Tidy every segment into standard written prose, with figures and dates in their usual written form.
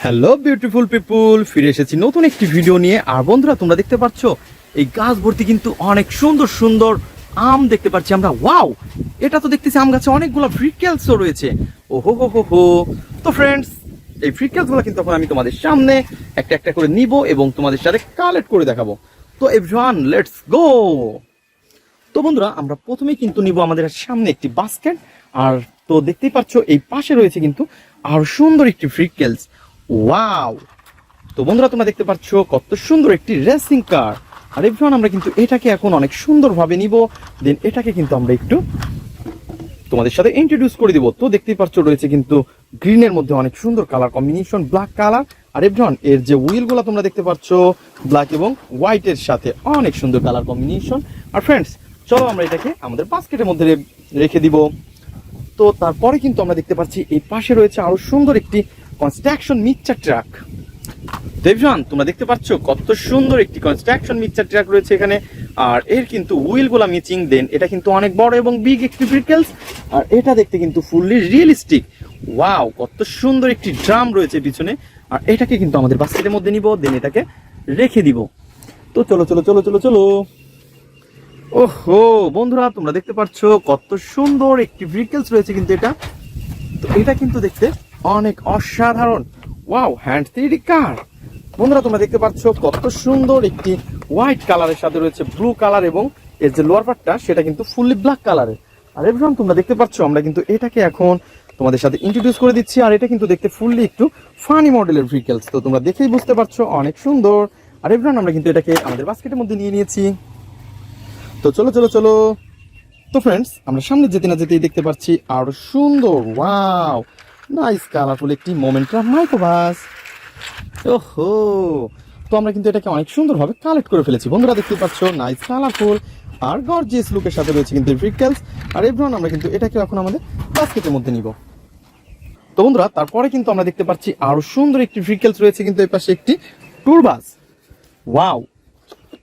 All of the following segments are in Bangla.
হ্যালো বিউটিফুল পিপুল, ফিরে এসেছি নতুন একটি ভিডিও নিয়ে। আর বন্ধুরা, তোমরা দেখতে পাচ্ছ এই গাছ ভর্তি কিন্তু অনেক সুন্দর সুন্দর আম দেখতে পাচ্ছি আমরা। ওয়াও, এটা তো দেখতেছি আম গাছে অনেকগুলো ফ্রিকেলসও রয়েছে। ওহো হো হো হো। তো ফ্রেন্ডস, এই ফ্রিকেলসগুলো কিন্তু এখন আমি তোমাদের সামনে একটা একটা করে নিব এবং তোমাদের সাথে কালেক্ট করে দেখাবো। তো এভরিওয়ান, লেটস গো। তো বন্ধুরা, আমরা প্রথমেই কিন্তু নিব আমাদের সামনে একটি বাস্কেট। আর তো দেখতেই পাচ্ছ এই পাশে রয়েছে কিন্তু আর সুন্দর একটি ফ্রিকেলস। ওয়াও। তো বন্ধুরা, তোমরা দেখতে পাচ্ছ কত সুন্দর একটি রেসিং কার। আর এভরিওয়ান, আমরা কিন্তু এটাকে এখন অনেক সুন্দরভাবে নিব। দেন এটাকে কিন্তু আমরা একটু তোমাদের সাথে ইন্ট্রোডিউস করে দিব। তো দেখতেই পাচ্ছ রয়েছে কিন্তু গ্রিনের মধ্যে অনেক সুন্দর কালার কম্বিনেশন, ব্ল্যাক কালার। আর এভরিওয়ান, এর যে হুইলগুলো তোমরা দেখতে পাচ্ছ ব্ল্যাক এবং হোয়াইটের সাথে অনেক সুন্দর কালার কম্বিনেশন। আর ফ্রেন্ডস, চলো আমরা এটাকে আমাদের বাস্কেটের মধ্যে রেখে দিব। তো তারপরে কিন্তু আমরা দেখতে পাচ্ছি এই পাশে রয়েছে আরো সুন্দর একটি কনস্ট্রাকশন মিক্সচার ট্রাক। দেবজান, তোমরা দেখতে পাচ্ছ কত সুন্দর একটি কনস্ট্রাকশন মিক্সচার ট্রাক রয়েছে এখানে। আর এর কিন্তু হুইল গুলা মিচিং। দেন এটা কিন্তু অনেক বড় এবং বিগ একটি ভেহিকলস। আর এটা দেখতে কিন্তু ফুললি রিয়েলিস্টিক। ওয়াও, কত সুন্দর একটি ড্রাম রয়েছে পিছনে। আর এটাকে কিন্তু আমাদের বাস্কেটের মধ্যে নিব, দেন এটাকে রেখে দিব। তো চলো চলো চলো চলো চলো। ওহো বন্ধুরা, তোমরা দেখতে পাচ্ছ কত সুন্দর একটি ভেহিকলস রয়েছে কিন্তু এটা। তো এটা কিন্তু দেখতে অনেক অসাধারণ। ওয়াও, হ্যান্ড 3D কার। বন্ধুরা, তোমরা দেখতে পাচ্ছ কত সুন্দর একটি হোয়াইট কালারের সাথে রয়েছে ব্লু কালার এবং এর যে লোয়ার পার্টটা সেটা কিন্তু ফুললি ব্ল্যাক কালারের। আর এভরিওয়ান, তোমরা দেখতে পাচ্ছ আমরা কিন্তু এটাকে এখন তোমাদের সাথে ইন্ট্রোডিউস করে দিচ্ছি। আর এটা কিন্তু দেখতে ফুললি একটু ফানি মডেলের ভেহিকলস। তো তোমরা দেখেই বুঝতে পারছো অনেক সুন্দর। আর এভরিওয়ান, আমরা কিন্তু এটাকে আমাদের বাস্কেটের মধ্যে নিয়ে নিয়েছি। তো চলো চলো চলো। তো ফ্রেন্ডস, আমরা সামনে যেতে না যেতেই দেখতে পাচ্ছি আরো সুন্দর, ওয়াও, নাইস কালারফুল একটি মোমেন্টাম মাইক্রোবাস। ওহো, তো আমরা কিন্তু এটাকে অনেক সুন্দরভাবে কালেক্ট করে ফেলেছি। বন্ধুরা দেখতে পাচ্ছ নাইস কালারফুল আর গর্জিয়াস লুকের সাথে রয়েছে কিন্তু ভেহিকলস। আর এভরিওয়ান, আমরা কিন্তু এটাকে এখন আমাদের বাস্কেটের মধ্যে নিব। তো বন্ধুরা, তারপরে কিন্তু আমরা দেখতে পাচ্ছি আরো সুন্দর একটি ভেহিকলস রয়েছে কিন্তু এই পাশে একটি ট্যুর বাস। ওয়াও।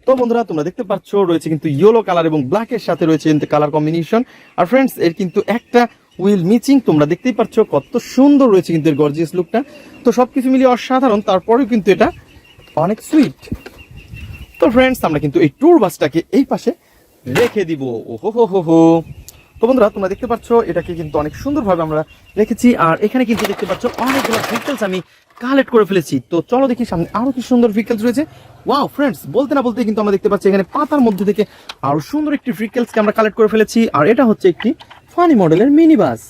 তো বন্ধুরা, তোমরা দেখতে পাচ্ছ রয়েছে কিন্তু ইয়েলো কালার এবং ব্ল্যাকের সাথে রয়েছে কিন্তু কালার কম্বিনেশন। আর ফ্রেন্ডস, এর কিন্তু একটা হুইল মিচিং। তোমরা দেখতেই পাচ্ছ কত সুন্দর রয়েছে কিন্তু এর গর্জিয়াস লুকটা। তো সবকিছু মিলিয়ে অসাধারণ, তারপরেও কিন্তু এটা অনেক সুইট। তো ফ্রেন্ডস, আমরা কিন্তু এই ট্যুর বাসটাকে এই পাশে রেখে দিব। ওহো হো হো হো। তো বন্ধুরা, তোমরা দেখতে পাচ্ছ এটাকে কিন্তু অনেক সুন্দরভাবে আমরা রেখেছি। আর এখানে কিন্তু দেখতে পাচ্ছ অনেকগুলো ভেহিকলস আমি কালেক্ট করে ফেলেছি। তো চলো দেখি সামনে আরো কি সুন্দর ভেহিকলস রয়েছে। ওয়াও ফ্রেন্ডস, বলতে না বলতে কিন্তু আমরা দেখতে পাচ্ছি এখানে পাতার মধ্যে থেকে আরো সুন্দর একটি ভেহিকলসকে আমরা কালেক্ট করে ফেলেছি। আর এটা হচ্ছে একটি ফানি মডেলের মিনি বাস।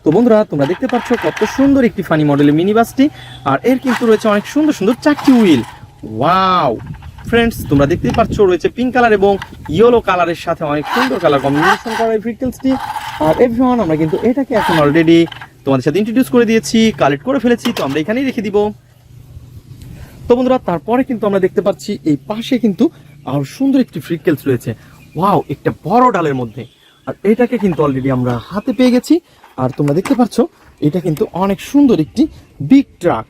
তো বন্ধুরা, তোমরা দেখতে পাচ্ছ কত সুন্দর একটি ফানি মডেলের মিনি বাসটি। আর এর কিন্তু রয়েছে অনেক সুন্দর সুন্দর চারটি হুইল। ওয়াও ফ্রেন্ডস, তোমরা দেখতেই পাচ্ছ রয়েছে পিঙ্ক কালার এবং ইয়েলো কালারের সাথে অনেক সুন্দর কালার কম্বিনেশন করা এই ভেহিকলসটি। আর এভরিওয়ান, আমরা কিন্তু এটাকে এখন অলরেডি তোমাদের সাথে ইন্ট্রোডিউস করে দিয়েছি, কালেক্ট করে ফেলেছি। তো আমরা এখানেই রেখে দিব। তো বন্ধুরা, তারপরে কিন্তু আমরা দেখতে পাচ্ছি এই পাশে কিন্তু আরো সুন্দর একটি ভেহিকলস রয়েছে। ওয়াও, একটা বড় ডালের মধ্যে। আর এটাকে কিন্তু অলরেডি আমরা হাতে পেয়ে গেছি। আর তোমরা দেখতে পাচ্ছ এটা কিন্তু অনেক সুন্দর একটি বিগ ট্রাক।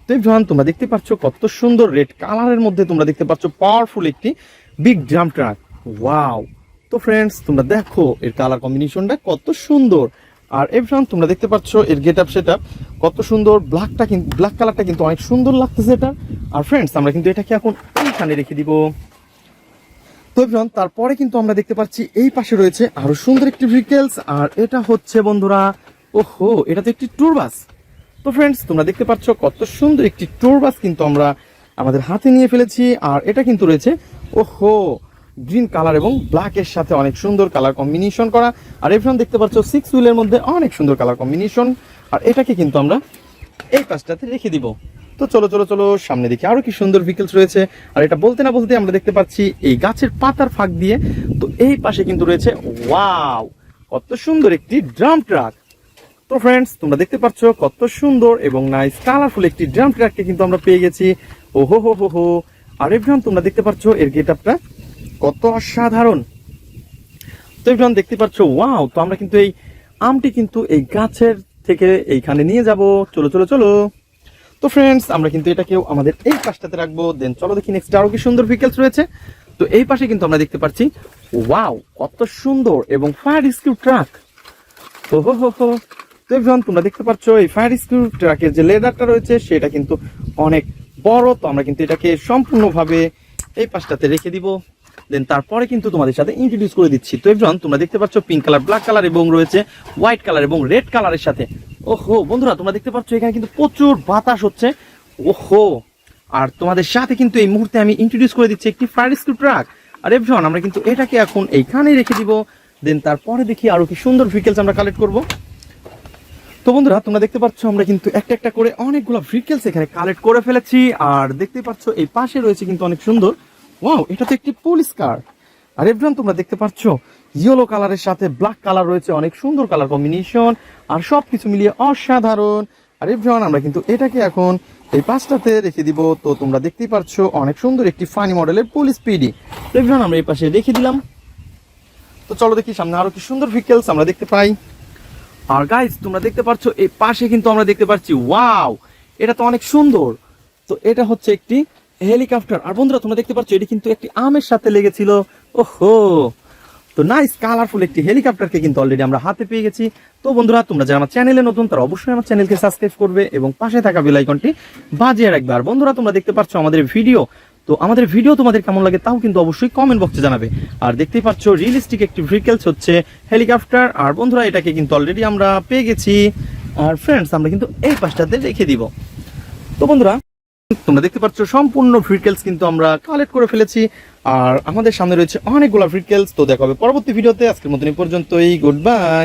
তো এভরিওয়ান, তোমরা দেখতে পাচ্ছ কত সুন্দর রেড কালারের মধ্যে তোমরা দেখতে পাচ্ছ পাওয়ারফুল একটি বিগ ড্রাম ট্রাক। ওয়াও। তো ফ্রেন্ডস, তোমরা দেখো এর কালার কম্বিনেশনটা কত সুন্দর। আর এভরিওয়ান, তোমরা দেখতে পাচ্ছ এর গেট আপ সেট আপ কত সুন্দর। ব্ল্যাক কালারটা কিন্তু অনেক সুন্দর লাগতেছে এটা। আর ফ্রেন্ডস, আমরা কিন্তু এটাকে এখন এইখানে রেখে দিব। তো এভরিওয়ান, তারপরে কিন্তু আমরা দেখতে পাচ্ছি এই পাশে রয়েছে আরো সুন্দর একটি ভেহিকলস। আর এটা হচ্ছে বন্ধুরা, ওহো, এটা তো একটি ট্যুর বাস। তো ফ্রেন্ডস, তোমরা দেখতে পাচ্ছ কত সুন্দর একটি ট্যুর বাস কিন্তু আমরা আমাদের হাতে নিয়ে ফেলেছি। আর এটা কিন্তু রয়েছে ওহো গ্রিন কালার এবং ব্ল্যাকের সাথে অনেক সুন্দর কালার কম্বিনেশন করা। আর এভরিওয়ান, দেখতে পাচ্ছ 6 হুইলের মধ্যে অনেক সুন্দর কালার কম্বিনেশন। আর এটাকে কিন্তু আমরা এই পাশটাতে রেখে দিব। তো চলো চলো চলো, সামনে দেখি আরো কি সুন্দর ভেহিকলস রয়েছে। আর এটা বলতে না বলতে আমরা দেখতে পাচ্ছি এই গাছের পাতার ফাঁক দিয়ে তো এই পাশে কিন্তু রয়েছে, ওয়াও, কত সুন্দর একটি ড্রাম ট্রাক। তো ফ্রেন্ডস, তোমরা দেখতে পাচ্ছ কত সুন্দর এবং নাইস কালারফুল একটি ড্রাম ট্রাককে কিন্তু আমরা পেয়ে গেছি। ওহো হো হো হো। আর এভরিওয়ান, তোমরা দেখতে পাচ্ছ এর গেট আপটা কত অসাধারণ। তো এভরিওয়ান, দেখতে পাচ্ছ ওয়াও। তো আমরা কিন্তু এই আমটি কিন্তু এই গাছের থেকে এইখানে নিয়ে যাব। চলো চলো চলো। তো ফ্রেন্ডস, আমরা কিন্তু এটাকেও আমাদের এই পাশটাতে রাখবো। দেন চলো দেখি নেক্সট আরো কি সুন্দর ভেহিকলস রয়েছে। তো এই পাশে কিন্তু আমরা দেখতে পাচ্ছি ওয়াও, কত সুন্দর এবং ফায়ার রেস্কিউ ট্রাক। ওহো হো হো। তো এভরিওয়ান তোমরা দেখতে পাচ্ছ এই ফায়ার রেস্কিউ ট্রাকের যে লেদারটা রয়েছে সেটা কিন্তু অনেক বড়। তো আমরা কিন্তু এটাকে সম্পূর্ণভাবে এই পাশটাতে রেখে দিব, দেন তারপরে কিন্তু তোমাদের সাথে ইন্ট্রোডিউস করে দিচ্ছি। তো এভরিওয়ান তোমরা দেখতে পাচ্ছ পিঙ্ক কালার, ব্ল্যাক কালার এবং রয়েছে হোয়াইট কালার এবং রেড কালারের সাথে। ওহো বন্ধুরা তোমরা দেখতে পাচ্ছ এখানে কিন্তু প্রচুর বাতাস হচ্ছে। ওহো, আর তোমাদের সাথে কিন্তু এই মুহূর্তে আমি ইন্ট্রোডিউস করে দিচ্ছি একটি ফায়ার রেস্কিউ ট্রাক। আর এভরিওয়ান আমরা কিন্তু এটাকে এখন এইখানেই রেখে দিব, দেন তারপরে দেখি আরো কি সুন্দর ভেহিকেলস আমরা কালেক্ট করব। তো বন্ধুরা তোমরা দেখতে পাচ্ছ আমরা কিন্তু একটা একটা করে অনেকগুলো ভেহিকেলস এখানে কালেক্ট করে ফেলেছি। আর দেখতে পাচ্ছ এই পাশে রয়েছে কিন্তু অনেক সুন্দর, ওয়াও এটা তো একটি পুলিশ কার। আর এভরিওয়ান তোমরা দেখতে পাচ্ছ ইয়েলো কালারের সাথে ব্ল্যাক কালার রয়েছে, অনেক সুন্দর কালার কম্বিনেশন আর সবকিছু মিলিয়ে অসাধারণ। আর এভরিওয়ান আমরা কিন্তু এটাকে এখন এই পাশটাতে রেখে দিব। তো তোমরা দেখতেই পাচ্ছ অনেক সুন্দর একটি ফানি মডেলের পুলিশ পিডি। তো এভরিওয়ান আমরা এই পাশে রেখে দিলাম। তো চলো দেখি সামনে আরো কি সুন্দর ভেহিকেলস আমরা দেখতে পাই। আর গাইস তোমরা দেখতে পাচ্ছ এই পাশে কিন্তু আমরা দেখতে পাচ্ছি, ওয়াও এটা তো অনেক সুন্দর। তো এটা হচ্ছে একটি হেলিকপ্টার। আর বন্ধুরা তোমরা দেখতে পাচ্ছ এটি কিন্তু একটি আমের সাথে লেগেছিল। ওহো, তো নাইস কালারফুল একটি হেলিকপ্টারকে কিন্তু অলরেডি আমরা হাতে পেয়ে গেছি। তো বন্ধুরা তোমরা যারা আমার চ্যানেলে নতুন তারা অবশ্যই আমার চ্যানেলকে সাবস্ক্রাইব করবে এবং পাশে থাকা বেল আইকনটি বাজিয়ে রাখবে। আর বন্ধুরা তোমরা দেখতে পাচ্ছ আমাদের ভিডিও, তো আমাদের ভিডিও তোমাদের কেমন লাগে তাও কিন্তু অবশ্যই কমেন্ট বক্সে জানাবে। আর দেখতেই পাচ্ছ রিয়েলিস্টিক একটি ভেহিকেলস হচ্ছে হেলিকপ্টার। আর বন্ধুরা এটাকে কিন্তু অলরেডি আমরা পেয়ে গেছি। আর ফ্রেন্ডস আমরা কিন্তু এই পাশটাতে রেখে দিব। তো বন্ধুরা তোমরা দেখতে পাচ্ছ সম্পূর্ণ ভেহিকেলস কিন্তু আমরা কালেক্ট করে ফেলেছি। আর আমাদের সামনে রয়েছে অনেকগুলো ভেহিকেলস। তো দেখা হবে পরবর্তী ভিডিওতে। আজকের মতন এই পর্যন্তই, গুড বাই।